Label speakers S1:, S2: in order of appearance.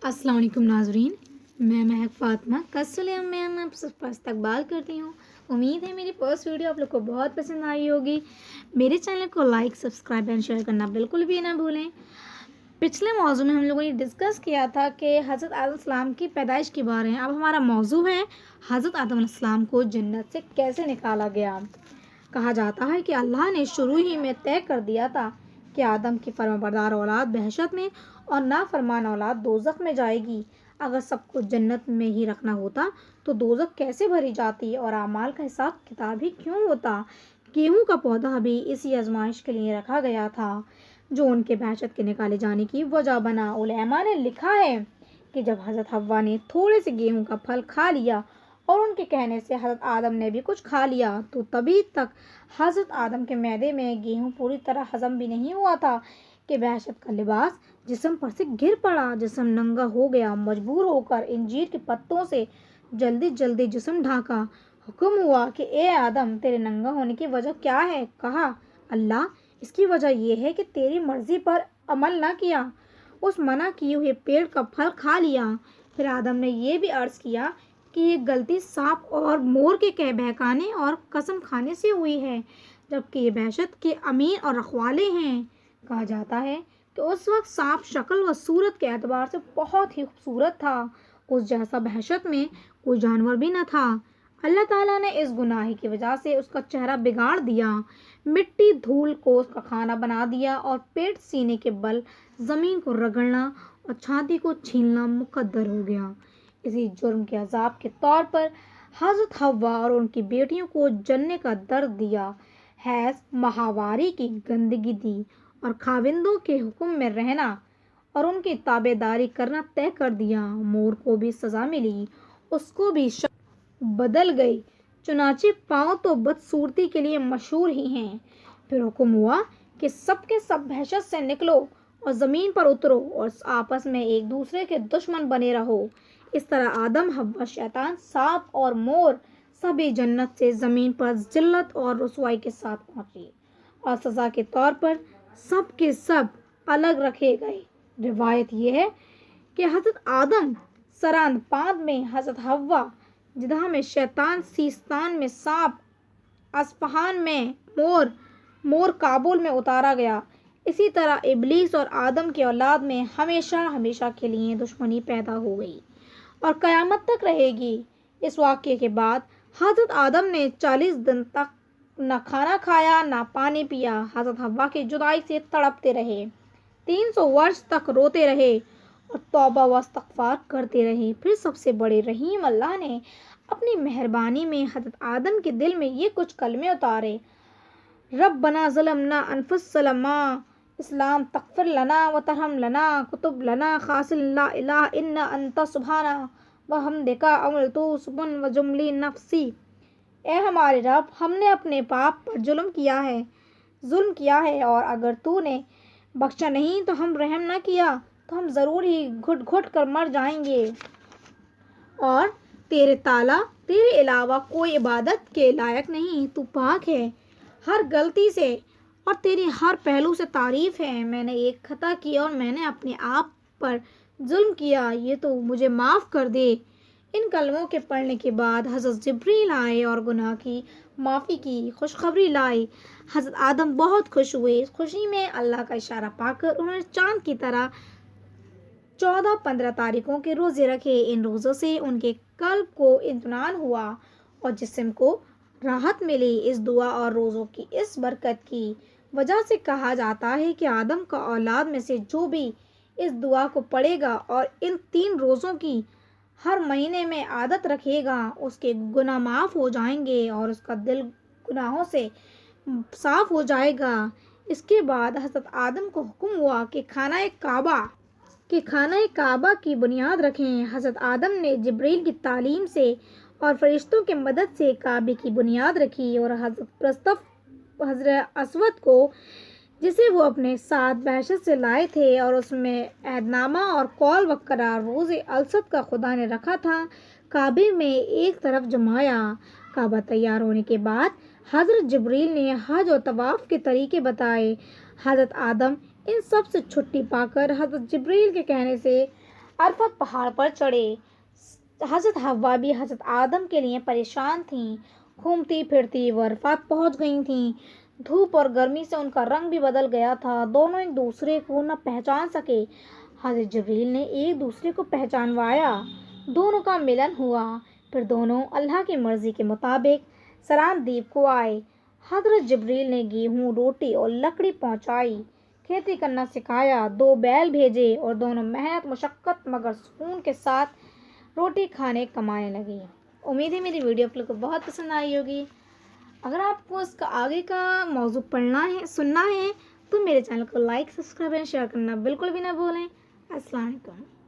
S1: अस्सलाम वालेकुम नाज़रीन, मैं महक फ़ातिमा कसलम में आप सब का इस्तकबाल करती हूँ। उम्मीद है मेरी फर्स्ट वीडियो आप लोग को बहुत पसंद आई होगी। मेरे चैनल को लाइक, सब्सक्राइब एंड शेयर करना बिल्कुल भी ना भूलें। पिछले मौजू में हम लोगों ने डिस्कस किया था कि हज़रत आदम अलैहिस्सलाम की पैदाइश के बारे में। अब हमारा मौजू है हज़रत आदम अलैहिस्सलाम को जन्नत से कैसे निकाला गया। कहा जाता है कि अल्लाह ने शुरू ही में तय कर दिया था कि आदम की फर्माबरदार औलाद बहशत में और नाफरमान औलाद दोज़ख में जाएगी। अगर सबको जन्नत में ही रखना होता तो दोज़ख कैसे भरी जाती और आमाल का हिसाब किताब ही क्यों होता। गेहूं का पौधा भी इसी आजमाइश के लिए रखा गया था जो उनके बहशत के निकाले जाने की वजह बना। उलेमा ने लिखा है कि जब हज़रत हव्वा ने थोड़े से गेहूं का फल खा लिया और उनके कहने से हज़रत आदम ने भी कुछ खा लिया तो तभी तक हज़रत आदम के मैदे में गेहूं पूरी तरह हज़म भी नहीं हुआ था कि बहशत का लिबास जिस्म पर से गिर पड़ा। जिस्म नंगा हो गया। मजबूर होकर इंजीर के पत्तों से जल्दी जल्दी जिस्म ढांका। हुक्म हुआ कि ए आदम, तेरे नंगा होने की वजह क्या है। कहा, अल्लाह, इसकी वजह यह है कि तेरी मर्जी पर अमल ना किया, उस मना किए हुए पेड़ का फल खा लिया। फिर आदम ने यह भी अर्ज किया कि ये गलती सांप और मोर के कह बहकाने और कसम खाने से हुई है, जबकि ये बहशत के अमीन और रखवाले हैं। कहा जाता है कि उस वक्त सांप शक्ल व सूरत के एतबार से बहुत ही खूबसूरत था। उस जैसा बहशत में कोई जानवर भी न था। अल्लाह ताला ने इस गुनाही की वजह से उसका चेहरा बिगाड़ दिया। मिट्टी धूल को उसका खाना बना दिया और पेट सीने के बल ज़मीन को रगड़ना और छाती को छीलना मुकद्दर हो गया। इसी जुर्म के अजाब के तौर पर हज़रत हव्वा और उनकी बेटियों को जन्ने का दर्द दिया, हैज़ माहवारी की गंदगी दी और खाविंदों के हुक्म में रहना और उनकी ताबेदारी करना तय कर दिया। मोर को भी सज़ा मिली, उसको भी बदल गई। चुनाचे पाँव तो बदसूरती के लिए मशहूर ही हैं। फिर हुक्म हुआ कि सबके सब बहशत से निकलो और ज़मीन पर उतरो और आपस में एक दूसरे के दुश्मन बने रहो। इस तरह आदम, हव्वा, शैतान, सांप और मोर सभी जन्नत से ज़मीन पर जिल्लत और रुसवाई के साथ पहुंचे और सज़ा के तौर पर सब के सब अलग रखे गए। रिवायत यह है कि हज़रत आदम सरांदपाद में, हज़रत हव्वा जिद्दाह में, शैतान सीस्तान में, सांप अस्फहान में, मोर काबुल में उतारा गया। इसी तरह इब्लीस और आदम की औलाद में हमेशा हमेशा के लिए दुश्मनी पैदा हो गई और क़यामत तक रहेगी। इस वाक़ये के बाद हज़रत आदम ने 40 दिन तक न खाना खाया न पानी पिया। हज़रत हव्वा की जुदाई से तड़पते रहे, 300 वर्ष तक रोते रहे और तौबा व इस्तग़फ़ार करते रहे। फिर सबसे बड़े रहीम अल्लाह ने अपनी मेहरबानी में हज़रत आदम के दिल में ये कुछ कलमे उतारे, रब्बना ज़लमना अनफुसना इस्लाम तग़फ़िर लना व तरहम लना कुतुब लना खासिल ला इलाहा इन्ना अंता सुब्हाना व हमदिका अमलतु सुबन व जुमली नफ्सी। ए हमारे रब, हमने अपने पाप पर जुल्म किया है और अगर तूने बख्शा नहीं तो हम रहम न किया तो हम ज़रूर ही घुट घुट कर मर जाएंगे और तेरे अलावा कोई इबादत के लायक नहीं। तू पाक है हर गलती से और तेरी हर पहलू से तारीफ़ है। मैंने एक खता की और मैंने अपने आप पर जुल्म किया, ये तो मुझे माफ़ कर दे। इन कलमों के पढ़ने के बाद हज़रत जिब्रील आए और गुनाह की माफ़ी की खुशखबरी लाए। हज़रत आदम बहुत खुश हुए। इस खुशी में अल्लाह का इशारा पाकर उन्होंने चाँद की तरह 14-15 तारीखों के रोज़े रखे। इन रोज़ों से उनके कल्ब को इत्मीनान हुआ और जिस्म को राहत मिली। इस दुआ और रोज़ों की इस बरकत की वजह से कहा जाता है कि आदम का औलाद में से जो भी इस दुआ को पढ़ेगा और इन 3 रोज़ों की हर महीने में आदत रखेगा, उसके गुनाह माफ़ हो जाएंगे और उसका दिल गुनाहों से साफ़ हो जाएगा। इसके बाद हज़रत आदम को हुक्म हुआ कि खाना काबा की बुनियाद रखें। हज़रत आदम ने जिब्रील की तालीम से और फरिश्तों की मदद से काबे की बुनियाद रखी और हज़रत असवद को, जिसे वो अपने साथ बहशत से लाए थे और उसमें ऐदनामा और कौल व करार रोज़े अलसद का खुदा ने रखा था, काबे में एक तरफ जमाया। काबा तैयार होने के बाद हज़रत जिब्रील ने हज और तवाफ़ के तरीके बताए। हज़रत आदम इन सब से छुट्टी पाकर हज़रत जिब्रील के कहने से عرفات پہاڑ پر چڑھے۔ حضرت حوا بھی حضرت آدم کے لیے پریشان تھیں۔ گھومتی پھرتی وہ عرفات پہنچ گئی تھیں۔ دھوپ اور گرمی سے ان کا رنگ بھی بدل گیا تھا۔ دونوں ایک دوسرے کو نہ پہچان سکے۔ حضرت جبریل نے ایک دوسرے کو پہچانوایا۔ دونوں کا ملن ہوا۔ پھر دونوں اللہ کی مرضی کے مطابق سران دیپ کو آئے۔ حضرت جبریل نے گیہوں، روٹی اور لکڑی پہنچائی، کھیتی کرنا سکھایا، 2 بیل بھیجے اور دونوں محنت مشقت مگر سکون کے ساتھ روٹی کھانے کمانے لگے۔ امید ہے میری ویڈیو آپ لوگ کو بہت پسند آئی ہوگی۔ اگر آپ کو اس کا آگے کا موضوع پڑھنا ہے، سننا ہے، تو میرے چینل کو لائک، سبسکرائب اور شیئر کرنا بالکل بھی نہ بھولیں۔ السلام علیکم۔